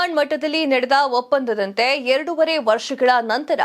High command ಮಟ್ಟದಲ್ಲಿ ನಡೆದ ಒಪ್ಪಂದದಂತೆ 2.5 ವರ್ಷಗಳ ನಂತರ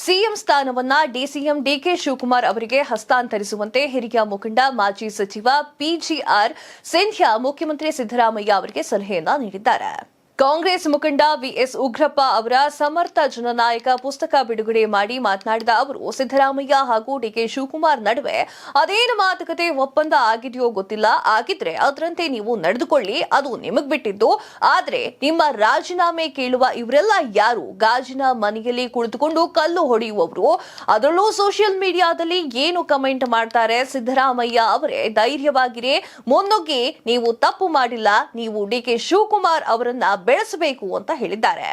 ಸಿಎಂ ಸ್ಥಾನವನ್ನ ಡಿಸಿಎಂ ಡಿಕೆ ಶಿವಕುಮಾರ್ ಅವರಿಗೆ ಹಸ್ತಾಂತರಿಸುವಂತೆ ಹಿರಿಯ ಮುಖಂಡ ಮಾಜಿ ಸಚಿವ ಪಿಜಿಆರ್ ಸಿಂಧ್ಯಾ ಮುಖ್ಯಮಂತ್ರಿ ಸಿದ್ದರಾಮಯ್ಯ ಅವರಿಗೆ ಸಲಹೆಯನ್ನ ನೀಡಿದ್ದಾರೆ. ಕಾಂಗ್ರೆಸ್ ಮುಖಂಡ ವಿಎಸ್ ಉಗ್ರಪ್ಪ ಅವರ ಸಮರ್ಥ ಜನನಾಯಕ ಪುಸ್ತಕ ಬಿಡುಗಡೆ ಮಾಡಿ ಮಾತನಾಡಿದ ಅವರು, ಸಿದ್ದರಾಮಯ್ಯ ಹಾಗೂ ಡಿಕೆ ಶಿವಕುಮಾರ್ ನಡುವೆ ಅದೇನು ಮಾತುಕತೆ ಒಪ್ಪಂದ ಆಗಿದೆಯೋ ಗೊತ್ತಿಲ್ಲ, ಆಗಿದ್ರೆ ಅದರಂತೆ ನೀವು ನಡೆದುಕೊಳ್ಳಿ, ಅದು ನಿಮಗ್ ಬಿಟ್ಟಿದ್ದು. ಆದ್ರೆ ನಿಮ್ಮ ರಾಜೀನಾಮೆ ಕೇಳುವ ಇವರೆಲ್ಲ ಯಾರು? ಗಾಜಿನ ಮನೆಯಲ್ಲಿ ಕುಳಿತುಕೊಂಡು ಕಲ್ಲು ಹೊಡೆಯುವವರು. ಅದರಲ್ಲೂ ಸೋಷಿಯಲ್ ಮೀಡಿಯಾದಲ್ಲಿ ಏನು ಕಮೆಂಟ್ ಮಾಡ್ತಾರೆ? ಸಿದ್ದರಾಮಯ್ಯ ಅವರೇ ಧೈರ್ಯವಾಗಿರಿ, ಮುನ್ನುಗ್ಗಿ, ನೀವು ತಪ್ಪು ಮಾಡಿಲ್ಲ, ನೀವು ಡಿಕೆ ಶಿವಕುಮಾರ್ ಅವರನ್ನ ಬೆಳೆಸಬೇಕು ಅಂತ ಹೇಳಿದ್ದಾರೆ.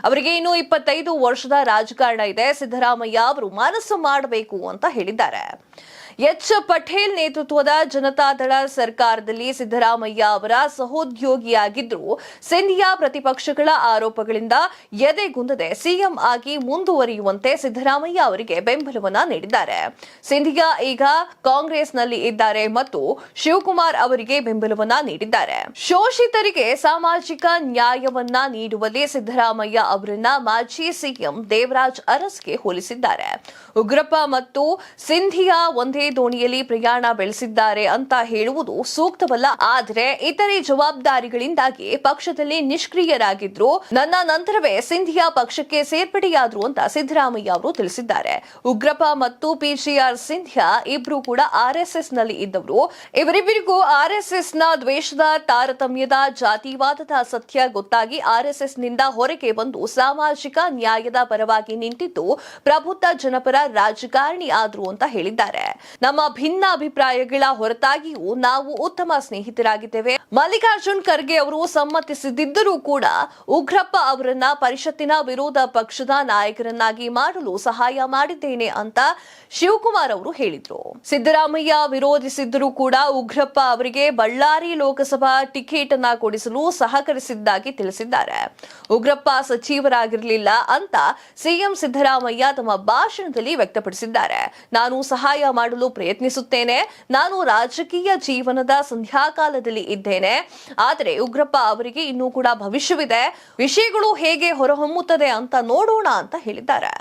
ಅವರಿಗೆ ಇನ್ನು 25 ವರ್ಷದ ರಾಜಕಾರಣ ಇದೆ. ಸಿದ್ದರಾಮಯ್ಯ ಅವರು ಮನಸ್ಸು ಮಾಡಬೇಕು ಅಂತ ಹೇಳಿದ್ದಾರೆ. ಎಚ್ ಪಟೇಲ್ ನೇತೃತ್ವದ ಜನತಾದಳ ಸರ್ಕಾರದಲ್ಲಿ ಸಿದ್ದರಾಮಯ್ಯ ಅವರ ಸಹೋದ್ಯೋಗಿಯಾಗಿದ್ರು. ಸಿಂಧಿಯಾ ಪ್ರತಿಪಕ್ಷಗಳ ಆರೋಪಗಳಿಂದ ಎದೆಗುಂದದೆ ಸಿಎಂ ಆಗಿ ಮುಂದುವರಿಯುವಂತೆ ಸಿದ್ದರಾಮಯ್ಯ ಅವರಿಗೆ ಬೆಂಬಲವನ್ನ ನೀಡಿದ್ದಾರೆ. ಸಿಂಧಿಯಾ ಈಗ ಕಾಂಗ್ರೆಸ್ನಲ್ಲಿ ಇದ್ದಾರೆ ಮತ್ತು ಶಿವಕುಮಾರ್ ಅವರಿಗೆ ಬೆಂಬಲವನ್ನ ನೀಡಿದ್ದಾರೆ. ಶೋಷಿತರಿಗೆ ಸಾಮಾಜಿಕ ನ್ಯಾಯವನ್ನ ನೀಡುವಲ್ಲಿ ಸಿದ್ದರಾಮಯ್ಯ ಅವರನ್ನ ಮಾಜಿ ಸಿಎಂ ದೇವರಾಜ್ ಅರಸ್ಗೆ ಹೋಲಿಸಿದ್ದಾರೆ. ಉಗ್ರಪ್ಪ ಮತ್ತು ಸಿಂಧಿಯಾ ಒಂದೇ ದೋಣಿಯಲ್ಲಿ ಪ್ರಯಾಣ ಬೆಳೆಸಿದ್ದಾರೆ ಅಂತ ಹೇಳುವುದು ಸೂಕ್ತವಲ್ಲ. ಆದರೆ ಇತರೆ ಜವಾಬ್ದಾರಿಗಳಿಂದಾಗಿ ಪಕ್ಷದಲ್ಲಿ ನಿಷ್ಕ್ರಿಯರಾಗಿದ್ರು. ನನ್ನ ನಂತರವೇ ಸಿಂಧಿಯಾ ಪಕ್ಷಕ್ಕೆ ಸೇರ್ಪಡೆಯಾದ್ರು ಅಂತ ಸಿದ್ದರಾಮಯ್ಯ ಅವರು ತಿಳಿಸಿದ್ದಾರೆ. ಉಗ್ರಪ್ಪ ಮತ್ತು ಪಿಜಿಆರ್ ಸಿಂಧ್ಯಾ ಇಬ್ರು ಕೂಡ ಆರ್ಎಸ್ಎಸ್ ನಲ್ಲಿ ಇದ್ದವರು. ಇವರಿಬ್ಬರಿಗೂ ಆರ್ಎಸ್ಎಸ್ ನ ದ್ವೇಷದ, ತಾರತಮ್ಯದ, ಜಾತಿವಾದದ ಸತ್ಯ ಗೊತ್ತಾಗಿ ಆರ್ಎಸ್ಎಸ್ ನಿಂದ ಹೊರಗೆ ಬಂದು ಸಾಮಾಜಿಕ ನ್ಯಾಯದ ಪರವಾಗಿ ನಿಂತಿದ್ದು ಪ್ರಬುದ್ಧ ಜನಪರ ರಾಜಕಾರಣಿ ಆದ್ರು ಅಂತ ಹೇಳಿದ್ದಾರೆ. ನಮ್ಮ ಭಿನ್ನ ಅಭಿಪ್ರಾಯಗಳ ಹೊರತಾಗಿಯೂ ನಾವು ಉತ್ತಮ ಸ್ನೇಹಿತರಾಗಿದ್ದೇವೆ. ಮಲ್ಲಿಕಾರ್ಜುನ್ ಖರ್ಗೆ ಅವರು ಸಮ್ಮತಿಸಿದ್ದರೂ ಕೂಡ ಉಗ್ರಪ್ಪ ಅವರನ್ನ ಪರಿಷತ್ತಿನ ವಿರೋಧ ಪಕ್ಷದ ನಾಯಕರನ್ನಾಗಿ ಮಾಡಲು ಸಹಾಯ ಮಾಡಿದ್ದೇನೆ ಅಂತ ಶಿವಕುಮಾರ್ ಅವರು ಹೇಳಿದ್ರು. ಸಿದ್ದರಾಮಯ್ಯ ವಿರೋಧಿಸಿದ್ದರೂ ಕೂಡ ಉಗ್ರಪ್ಪ ಅವರಿಗೆ ಬಳ್ಳಾರಿ ಲೋಕಸಭಾ ಟಿಕೆಟ್ ಅನ್ನ ಕೊಡಿಸಲು ಸಹಕರಿಸಿದ್ದಾಗಿ ತಿಳಿಸಿದ್ದಾರೆ. ಉಗ್ರಪ್ಪ ಸಚಿವರಾಗಿರಲಿಲ್ಲ ಅಂತ ಸಿಎಂ ಸಿದ್ದರಾಮಯ್ಯ ತಮ್ಮ ಭಾಷಣದಲ್ಲಿ ವ್ಯಕ್ತಪಡಿಸಿದ್ದಾರೆ. ನಾನು ಸಹಾಯ ಮಾಡಲು ಪ್ರಯತ್ನಿಸುತ್ತೇನೆ. ನಾನು ರಾಜಕೀಯ ಜೀವನದ ಸಂಧ್ಯಾಕಾಲದಲ್ಲಿ ಇದ್ದೇನೆ. ಆದರೆ ಉಗ್ರಪ್ಪ ಅವರಿಗೆ ಇನ್ನೂ ಕೂಡ ಭವಿಷ್ಯವಿದೆ. ವಿಷಯಗಳು ಹೇಗೆ ಹೊರಹೊಮ್ಮುತ್ತದೆ ಅಂತ ನೋಡೋಣ ಅಂತ ಹೇಳಿದ್ದಾರೆ.